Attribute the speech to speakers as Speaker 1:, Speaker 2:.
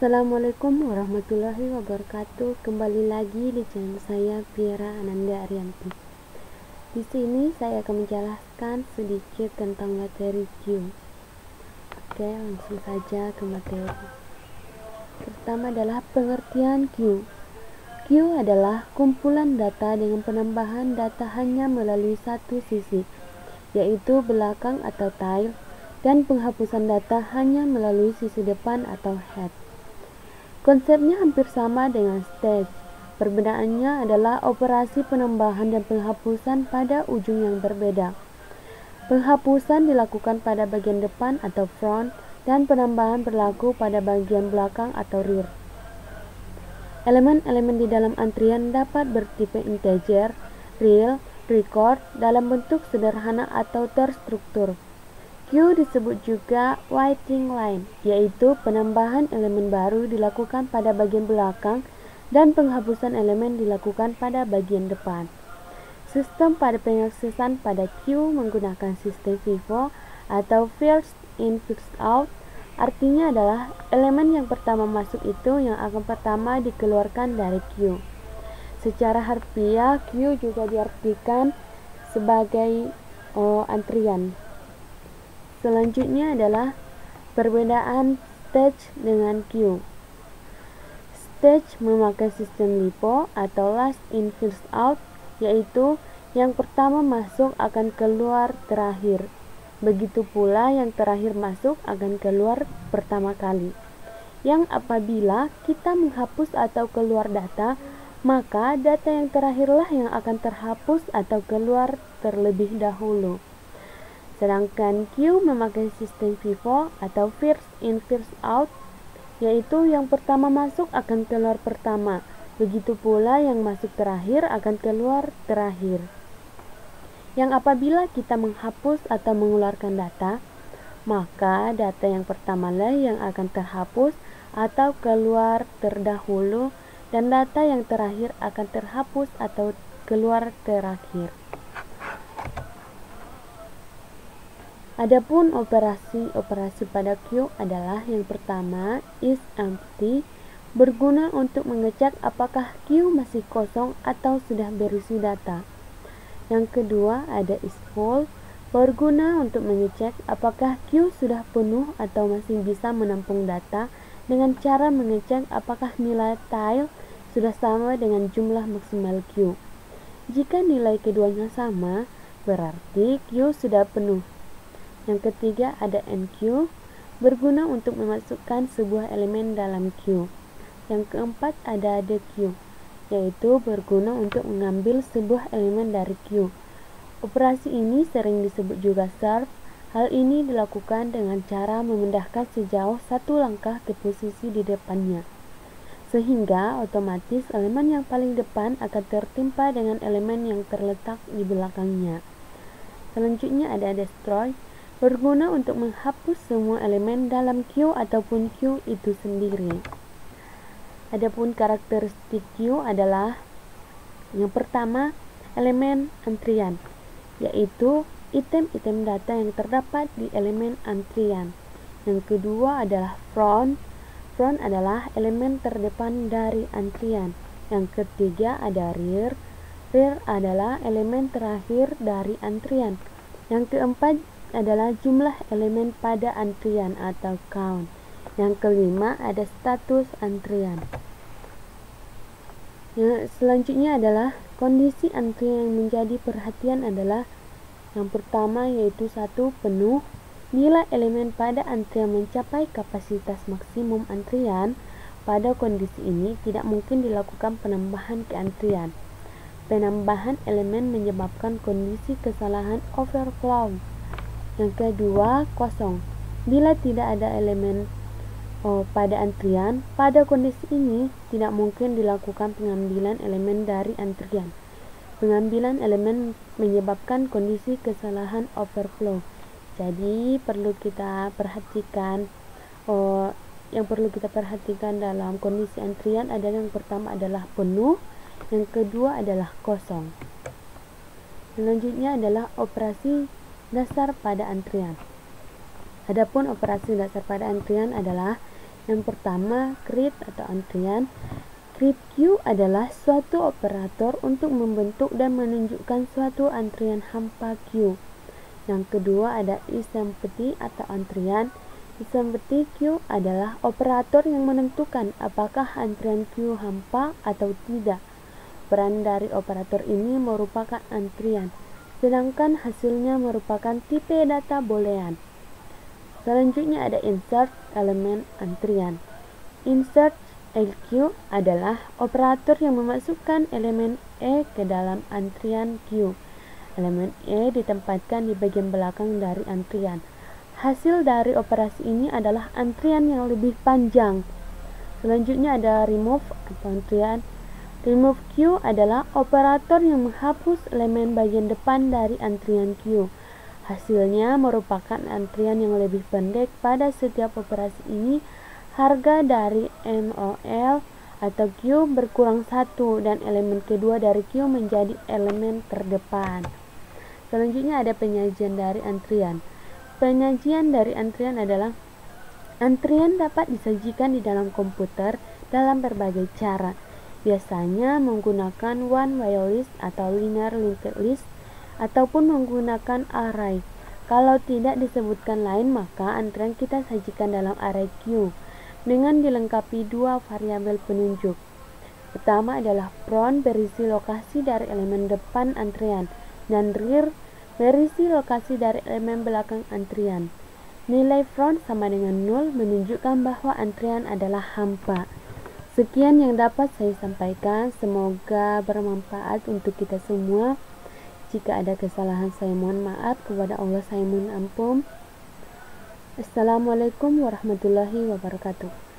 Speaker 1: Assalamualaikum warahmatullahi wabarakatuh. Kembali lagi di channel saya Piera Ananda Arianti. Di sini saya akan menjelaskan sedikit tentang materi Q. Oke, langsung saja ke materi. Pertama adalah pengertian Q. Q adalah kumpulan data dengan penambahan data hanya melalui satu sisi, yaitu belakang atau tail, dan penghapusan data hanya melalui sisi depan atau head. Konsepnya hampir sama dengan stage. Perbedaannya adalah operasi penambahan dan penghapusan pada ujung yang berbeda. Penghapusan dilakukan pada bagian depan atau front, dan penambahan berlaku pada bagian belakang atau rear. Elemen-elemen di dalam antrian dapat bertipe integer, real, record dalam bentuk sederhana atau terstruktur. Q disebut juga waiting line, yaitu penambahan elemen baru dilakukan pada bagian belakang dan penghapusan elemen dilakukan pada bagian depan. Sistem pada pengaksesan pada Q menggunakan sistem FIFO atau first in first out. Artinya adalah elemen yang pertama masuk itu yang akan pertama dikeluarkan dari Q. Secara harfiah, Q juga diartikan sebagai antrian. Selanjutnya adalah perbedaan stage dengan Q. Stage memakai sistem LIFO atau last in first out, yaitu yang pertama masuk akan keluar terakhir. Begitu pula yang terakhir masuk akan keluar pertama kali. Yang apabila kita menghapus atau keluar data, maka data yang terakhirlah yang akan terhapus atau keluar terlebih dahulu. Sedangkan Q memakai sistem FIFO atau first in first out, yaitu yang pertama masuk akan keluar pertama, begitu pula yang masuk terakhir akan keluar terakhir. Yang apabila kita menghapus atau mengeluarkan data, maka data yang pertamalah yang akan terhapus atau keluar terdahulu, dan data yang terakhir akan terhapus atau keluar terakhir. Adapun operasi pada Q adalah yang pertama is empty, berguna untuk mengecek apakah Q masih kosong atau sudah berisi data. Yang kedua ada is full, berguna untuk mengecek apakah Q sudah penuh atau masih bisa menampung data dengan cara mengecek apakah nilai tile sudah sama dengan jumlah maksimal Q. Jika nilai keduanya sama, berarti Q sudah penuh. Yang ketiga ada NQ, berguna untuk memasukkan sebuah elemen dalam Q. Yang keempat ada DQ, yaitu berguna untuk mengambil sebuah elemen dari Q. Operasi ini sering disebut juga serve. Hal ini dilakukan dengan cara memindahkan sejauh satu langkah ke posisi di depannya, sehingga otomatis elemen yang paling depan akan tertimpa dengan elemen yang terletak di belakangnya. Selanjutnya ada destroy, berguna untuk menghapus semua elemen dalam Q ataupun Q itu sendiri. Adapun karakteristik Q adalah yang pertama elemen antrian, yaitu item-item data yang terdapat di elemen antrian. Yang kedua adalah front adalah elemen terdepan dari antrian. Yang ketiga ada rear adalah elemen terakhir dari antrian. Yang keempat adalah jumlah elemen pada antrian atau count. Yang kelima ada status antrian. Yang selanjutnya adalah kondisi antrian yang menjadi perhatian adalah yang pertama yaitu 1. Penuh. Bila elemen pada antrian mencapai kapasitas maksimum antrian, pada kondisi ini tidak mungkin dilakukan penambahan ke antrian. Penambahan elemen menyebabkan kondisi kesalahan overflow. Yang kedua, kosong. Bila tidak ada elemen pada antrian, pada kondisi ini tidak mungkin dilakukan pengambilan elemen dari antrian. Pengambilan elemen menyebabkan kondisi kesalahan overflow. Jadi perlu kita perhatikan yang perlu kita perhatikan dalam kondisi antrian adalah yang pertama adalah penuh, yang kedua adalah kosong. Selanjutnya adalah operasi dasar pada antrian. Adapun operasi dasar pada antrian adalah Yang pertama, create atau antrian. Create queue adalah suatu operator untuk membentuk dan menunjukkan suatu antrian hampa queue. Yang kedua ada isempty atau antrian. Isempty queue adalah operator yang menentukan apakah antrian queue hampa atau tidak. Peran dari operator ini merupakan antrian, sedangkan hasilnya merupakan tipe data boolean. Selanjutnya ada insert elemen antrian. Insert LQ adalah operator yang memasukkan elemen E ke dalam antrian Q. Elemen E ditempatkan di bagian belakang dari antrian. Hasil dari operasi ini adalah antrian yang lebih panjang. Selanjutnya ada remove atau antrian. Remove Q adalah operator yang menghapus elemen bagian depan dari antrian Q. Hasilnya merupakan antrian yang lebih pendek. Pada setiap operasi ini, harga dari MOL atau Q berkurang 1 dan elemen kedua dari Q menjadi elemen terdepan. Selanjutnya ada penyajian dari antrian. Penyajian dari antrian adalah antrian dapat disajikan di dalam komputer dalam berbagai cara. Biasanya menggunakan one-way list atau linear linked list ataupun menggunakan array. Kalau tidak disebutkan lain, maka antrian kita sajikan dalam array Q dengan dilengkapi dua variabel penunjuk. Pertama adalah front berisi lokasi dari elemen depan antrian dan rear berisi lokasi dari elemen belakang antrian. Nilai front sama dengan 0 menunjukkan bahwa antrian adalah hampa. Sekian yang dapat saya sampaikan, semoga bermanfaat untuk kita semua. Jika ada kesalahan saya mohon maaf, kepada Allah saya mohon ampun. Assalamualaikum warahmatullahi wabarakatuh.